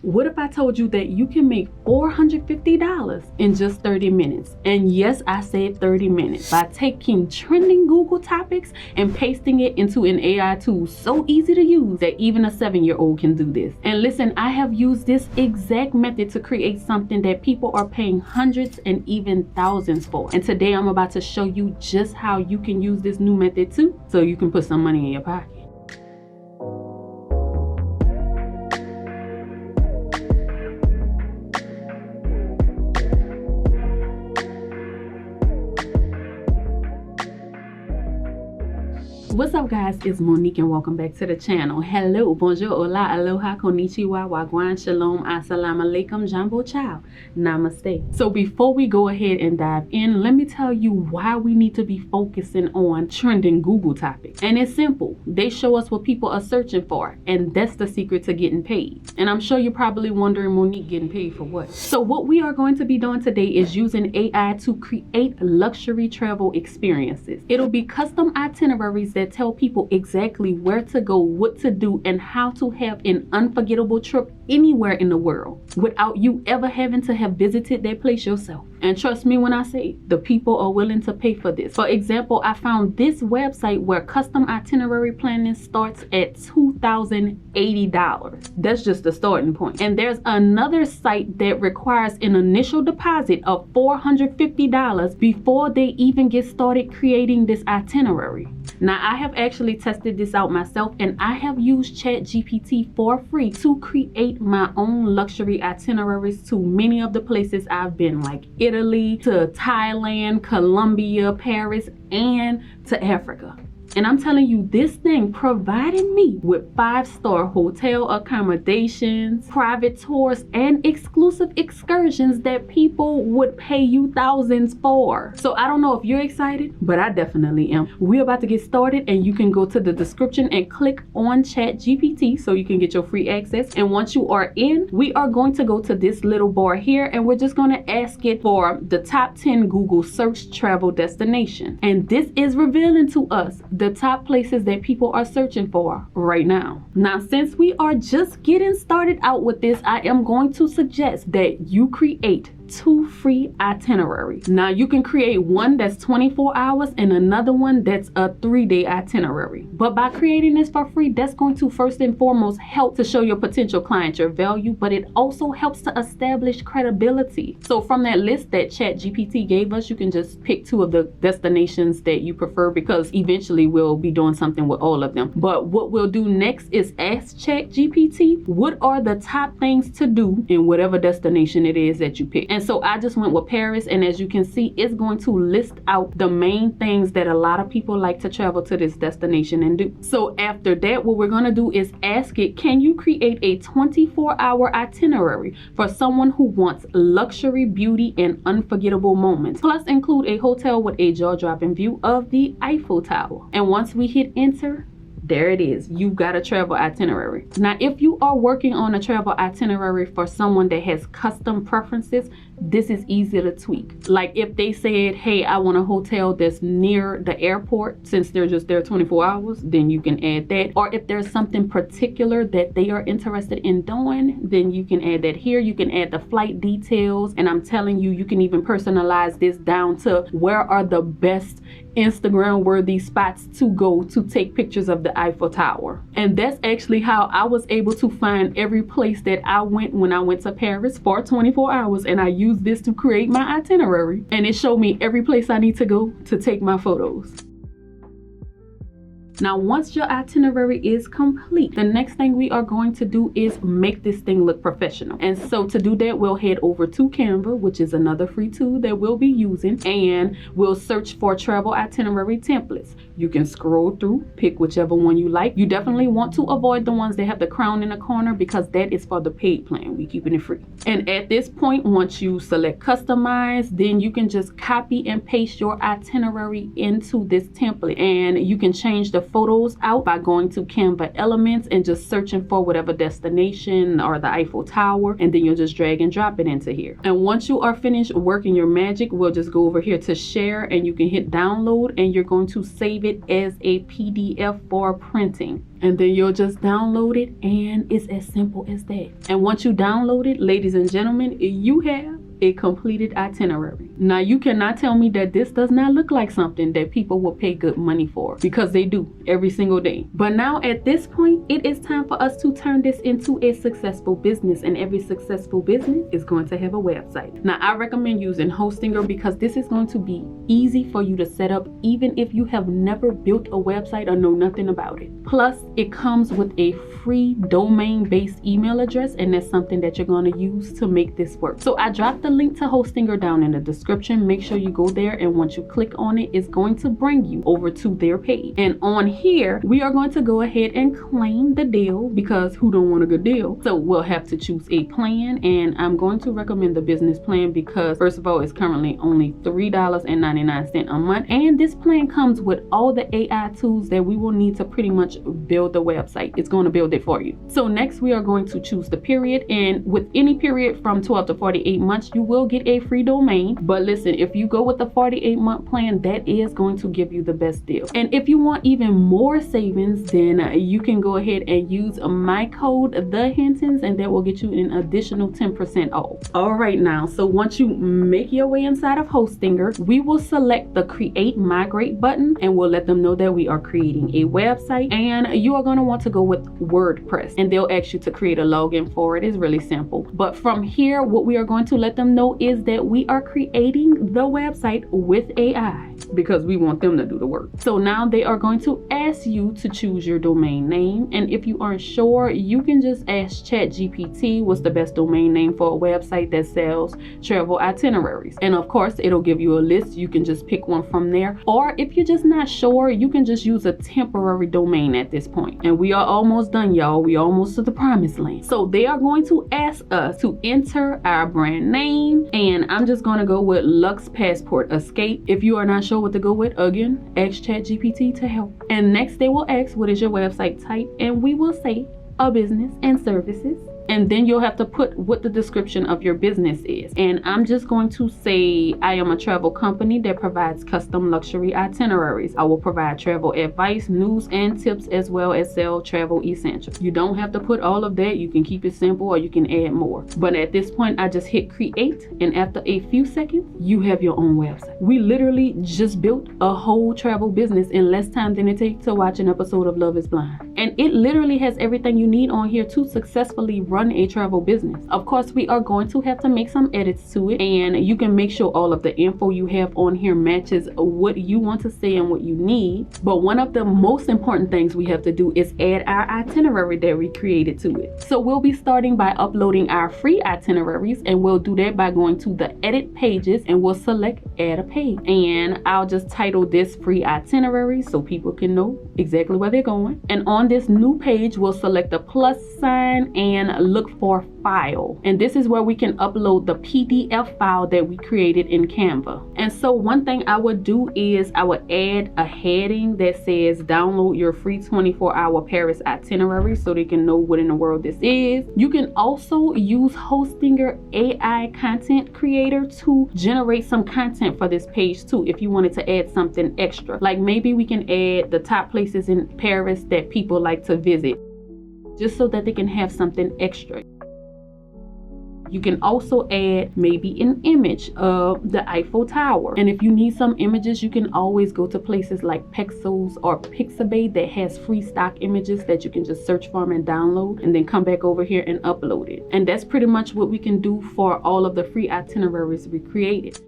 What if I told you that you can make $450 in just 30 minutes? And yes, I said 30 minutes, by taking trending Google topics and pasting it into an AI tool so easy to use that even a 7-year-old can do this. And listen, I have used this exact method to create something that people are paying hundreds and even thousands for. And today I'm about to show you just how you can use this new method too, so you can put some money in your pocket. What's up guys, it's Monique and welcome back to the channel. Hello, bonjour, hola, aloha, konnichiwa, wagwan, shalom, assalamu alaikum, jambo ciao, namaste. So before we go ahead and dive in, let me tell you why we need to be focusing on trending Google topics. And it's simple. They show us what people are searching for, and that's the secret to getting paid. And I'm sure you're probably wondering, Monique, getting paid for what? So what we are going to be doing today is using AI to create luxury travel experiences. It'll be custom itineraries that tell people exactly where to go, what to do, and how to have an unforgettable trip anywhere in the world without you ever having to have visited that place yourself. And trust me when I say the people are willing to pay for this. For example, I found this website where custom itinerary planning starts at $2,080. That's just the starting point. And there's another site that requires an initial deposit of $450 before they even get started creating this itinerary. Now, I have actually tested this out myself, and I have used ChatGPT for free to create my own luxury itineraries to many of the places I've been, like Italy, to Thailand, Colombia, Paris, and to Africa. And I'm telling you, this thing provided me with 5-star hotel accommodations, private tours, and exclusive excursions that people would pay you thousands for. So I don't know if you're excited, but I definitely am. We're about to get started, and you can go to the description and click on ChatGPT so you can get your free access. And once you are in, we are going to go to this little bar here, and we're just going to ask it for the top 10 Google search travel destination. And this is revealing to us the top places that people are searching for right now. Now, since we are just getting started out with this, I am going to suggest that you create 2 free itineraries. Now, you can create one that's 24 hours and another one that's a 3-day itinerary. But by creating this for free, that's going to first and foremost help to show your potential client your value, but it also helps to establish credibility. So from that list that ChatGPT gave us, you can just pick 2 of the destinations that you prefer, because eventually we'll be doing something with all of them. But what we'll do next is ask ChatGPT what are the top things to do in whatever destination it is that you pick. And so I just went with Paris, and as you can see, it's going to list out the main things that a lot of people like to travel to this destination and do. So after that, what we're going to do is ask it, can you create a 24-hour itinerary for someone who wants luxury, beauty, and unforgettable moments, plus include a hotel with a jaw-dropping view of the Eiffel Tower. And once we hit enter, there it is. You've got a travel itinerary. Now, if you are working on a travel itinerary for someone that has custom preferences, this is easy to tweak. Like if they said, hey, I want a hotel that's near the airport, since they're just there 24 hours, then you can add that. Or if there's something particular that they are interested in doing, then you can add that here. You can add the flight details. And I'm telling you, you can even personalize this down to where are the best Instagram worthy spots to go to take pictures of the Eiffel Tower. And that's actually how I was able to find every place that I went when I went to Paris for 24 hours. And I used this to create my itinerary, and it showed me every place I need to go to take my photos. Now, once your itinerary is complete, the next thing we are going to do is make this thing look professional. And so to do that, we'll head over to Canva, which is another free tool that we'll be using, and we'll search for travel itinerary templates. You can scroll through, pick whichever one you like. You definitely want to avoid the ones that have the crown in the corner, because that is for the paid plan. We keeping it free. And at this point, once you select customize, then you can just copy and paste your itinerary into this template, and you can change the photos out by going to Canva Elements and just searching for whatever destination or the Eiffel Tower, and then you'll just drag and drop it into here. And once you are finished working your magic, we'll just go over here to share, and you can hit download, and you're going to save it as a PDF for printing. And then you'll just download it, and it's as simple as that. And once you download it, ladies and gentlemen, you have a completed itinerary. Now, you cannot tell me that this does not look like something that people will pay good money for, because they do every single day. But now at this point, it is time for us to turn this into a successful business, and every successful business is going to have a website. Now, I recommend using Hostinger because this is going to be easy for you to set up even if you have never built a website or know nothing about it. Plus, it comes with a free domain-based email address, and that's something that you're going to use to make this work. So I dropped the link to Hostinger down in the description. Make sure you go there, and once you click on it, it's going to bring you over to their page. And on here, we are going to go ahead and claim the deal, because who don't want a good deal? So we'll have to choose a plan, and I'm going to recommend the business plan because first of all, it's currently only $3.99 a month, and this plan comes with all the AI tools that we will need to pretty much build the website. It's going to build it for you. So next, we are going to choose the period, and with any period from 12 to 48 months, you will get a free domain. But listen, if you go with the 48-month plan, that is going to give you the best deal. And if you want even more savings, then you can go ahead and use my code, the Hintons, and that will get you an additional 10% off. All right, now, so once you make your way inside of Hostinger, we will select the Create Migrate button, and we'll let them know that we are creating a website, and you are going to want to go with WordPress, and they'll ask you to create a login for it. It's really simple. But from here, what we are going to let them know is that we are creating the website with AI because we want them to do the work. So now they are going to ask you to choose your domain name, and if you aren't sure, you can just ask ChatGPT what's the best domain name for a website that sells travel itineraries, and of course it'll give you a list. You can just pick one from there, or if you're just not sure, you can just use a temporary domain at this point. And we are almost done, y'all. We almost to the promised land. So they are going to ask us to enter our brand name, and I'm just going to go with Lux Passport Escape. If you are not sure what to go with, again, ask ChatGPT to help. And next they will ask what is your website type, and we will say a business and services. And then you'll have to put what the description of your business is. And I'm just going to say I am a travel company that provides custom luxury itineraries. I will provide travel advice, news, and tips, as well as sell travel essentials. You don't have to put all of that. You can keep it simple, or you can add more. But at this point, I just hit create, and after a few seconds, you have your own website. We literally just built a whole travel business in less time than it takes to watch an episode of Love is Blind. And it literally has everything you need on here to successfully run a travel business. Of course, we are going to have to make some edits to it, and you can make sure all of the info you have on here matches what you want to say and what you need. But one of the most important things we have to do is add our itinerary that we created to it. So we'll be starting by uploading our free itineraries, and we'll do that by going to the edit pages, and we'll select add a page. And I'll just title this free itinerary so people can know exactly where they're going. And on this new page, we'll select the plus sign and look for file, and this is where we can upload the PDF file that we created in Canva. And so one thing I would do is I would add a heading that says download your free 24-hour Paris itinerary, so they can know what in the world this is. You can also use Hostinger AI content creator to generate some content for this page too, if you wanted to add something extra. Like maybe we can add the top places in Paris that people like to visit, just so that they can have something extra. You can also add maybe an image of the Eiffel Tower. And if you need some images, you can always go to places like Pexels or Pixabay that has free stock images that you can just search for and download, and then come back over here and upload it. And that's pretty much what we can do for all of the free itineraries we created.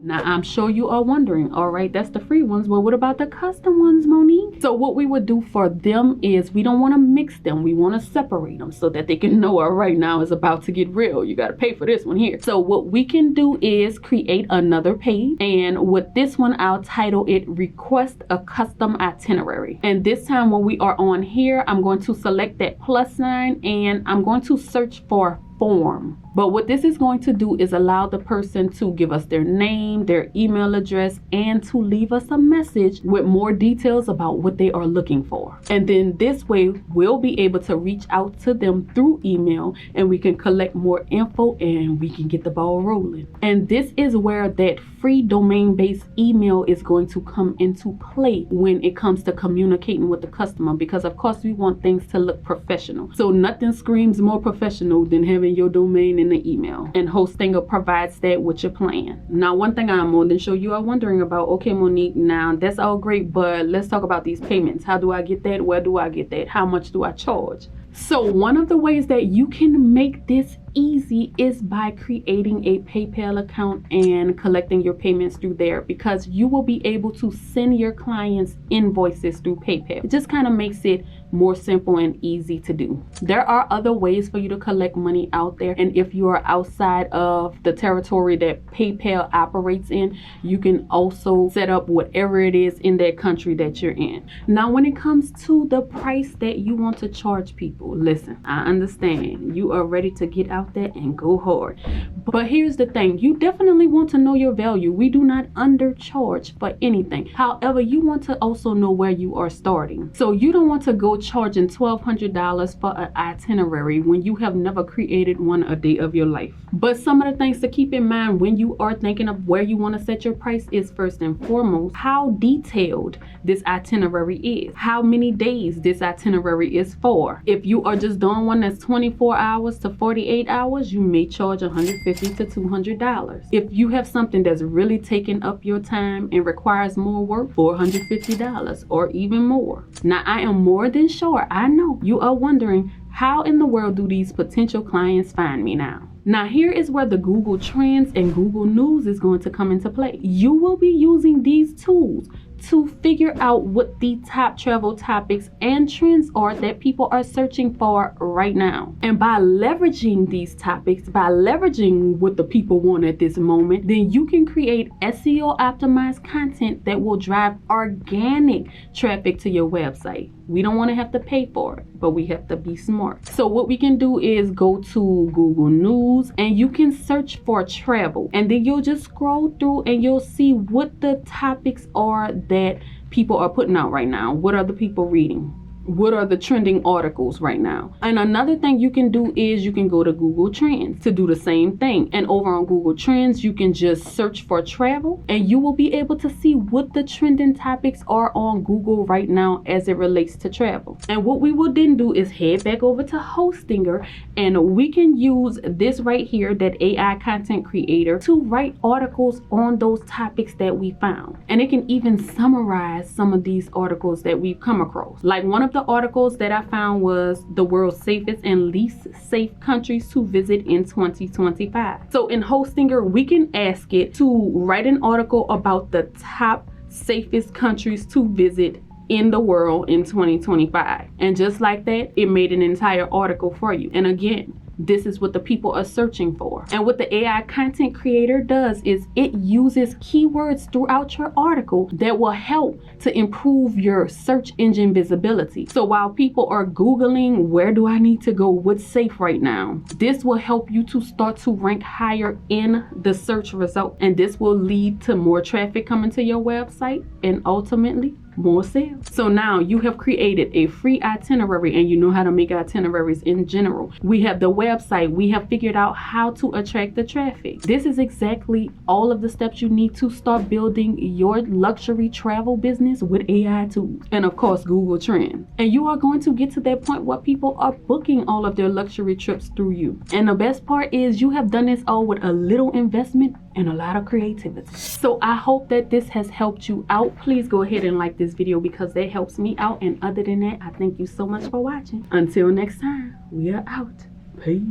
Now, I'm sure you are wondering, all right, that's the free ones. Well, what about the custom ones, Monique? So what we would do for them is we don't want to mix them. We want to separate them so that they can know, all right, now it's about to get real. You got to pay for this one here. So what we can do is create another page. And with this one, I'll title it Request a Custom Itinerary. And this time when we are on here, I'm going to select that plus sign, and I'm going to search for form. But what this is going to do is allow the person to give us their name, their email address, and to leave us a message with more details about what they are looking for. And then this way, we'll be able to reach out to them through email, and we can collect more info and we can get the ball rolling. And this is where that free domain-based email is going to come into play when it comes to communicating with the customer, because of course we want things to look professional. So nothing screams more professional than having your domain in the email, and Hostinger provides that with your plan. Now, one thing I'm more than sure you are wondering about, okay Monique, now that's all great, but let's talk about these payments. How do I get that? Where do I get that? How much do I charge? So one of the ways that you can make this easy is by creating a PayPal account and collecting your payments through there, because you will be able to send your clients invoices through PayPal. It just kind of makes it more simple and easy to do. There are other ways for you to collect money out there, and if you are outside of the territory that PayPal operates in, you can also set up whatever it is in that country that you're in. Now, when it comes to the price that you want to charge people, listen, I understand you are ready to get out there and go hard, but here's the thing: you definitely want to know your value. We do not undercharge for anything. However, you want to also know where you are starting. So you don't want to go charging $1,200 for an itinerary when you have never created one a day of your life. But some of the things to keep in mind when you are thinking of where you want to set your price is, first and foremost, how detailed this itinerary is, how many days this itinerary is for. If you are just doing one that's 24 hours to 48 hours, you may charge $150 to $200. If you have something that's really taking up your time and requires more work, $450 or even more. Now, I am more than sure, I know you are wondering, how in the world do these potential clients find me now? Now, here is where the Google Trends and Google News is going to come into play. You will be using these tools to figure out what the top travel topics and trends are that people are searching for right now. And by leveraging these topics, by leveraging what the people want at this moment, then you can create SEO optimized content that will drive organic traffic to your website. We don't want to have to pay for it, but we have to be smart. So what we can do is go to Google News and you can search for travel, and then you'll just scroll through and you'll see what the topics are that people are putting out right now. What are the people reading? What are the trending articles right now? And another thing you can do is you can go to Google Trends to do the same thing. And over on Google Trends, you can just search for travel, and you will be able to see what the trending topics are on Google right now as it relates to travel. And what we will then do is head back over to Hostinger, and we can use this right here, that AI content creator, to write articles on those topics that we found. And it can even summarize some of these articles that we've come across. Like one of the articles that I found was the world's safest and least safe countries to visit in 2025. So in Hostinger, we can ask it to write an article about the top safest countries to visit in the world in 2025. And just like that, it made an entire article for you. And again, this is what the people are searching for. And what the AI content creator does is it uses keywords throughout your article that will help to improve your search engine visibility. So while people are Googling, where do I need to go? What's safe right now? This will help you to start to rank higher in the search result. And this will lead to more traffic coming to your website and ultimately more sales. So now you have created a free itinerary, and you know how to make itineraries in general. We have the website. We have figured out how to attract the traffic. This is exactly all of the steps you need to start building your luxury travel business with AI tools and of course Google Trends. And you are going to get to that point where people are booking all of their luxury trips through you. And the best part is you have done this all with a little investment and a lot of creativity. So I hope that this has helped you out. Please go ahead and like this video because that helps me out. And other than that, I thank you so much for watching. Until next time, we are out. Peace.